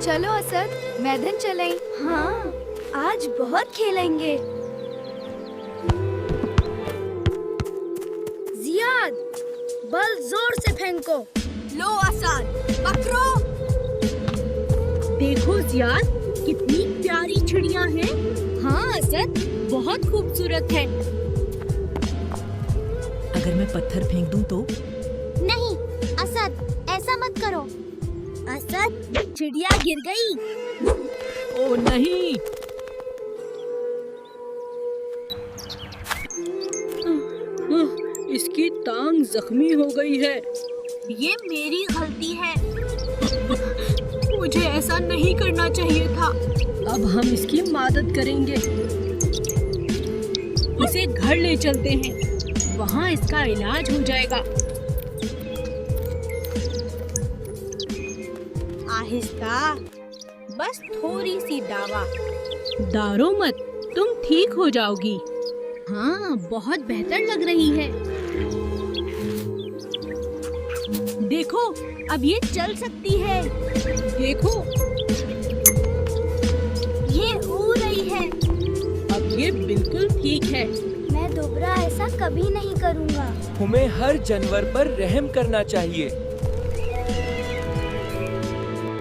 चलो असद, मैदान चलें। हाँ, आज बहुत खेलेंगे। जियाद, बल जोर से फेंको। लो असद, पकड़ो। देखो जियाद, कितनी प्यारी चिड़िया हैं। हाँ असद, बहुत खूबसूरत है। अगर मैं पत्थर फेंक दूं तो? नहीं असद, ऐसा मत करो। असद, चिड़िया गिर गई। ओ नहीं। इसकी टांग जख्मी हो गई है। ये मेरी गलती है। मुझे ऐसा नहीं करना चाहिए था। अब हम इसकी मदद करेंगे। इसे घर ले चलते हैं, वहाँ इसका इलाज हो जाएगा। आहिस्ता, बस थोड़ी सी दावा। डरो मत, तुम ठीक हो जाओगी। हाँ, बहुत बेहतर लग रही है। देखो, अब ये चल सकती है। देखो, ये उड़ रही है। अब ये बिल्कुल ठीक है। मैं दोबारा ऐसा कभी नहीं करूँगा। हमें हर जानवर पर रहम करना चाहिए।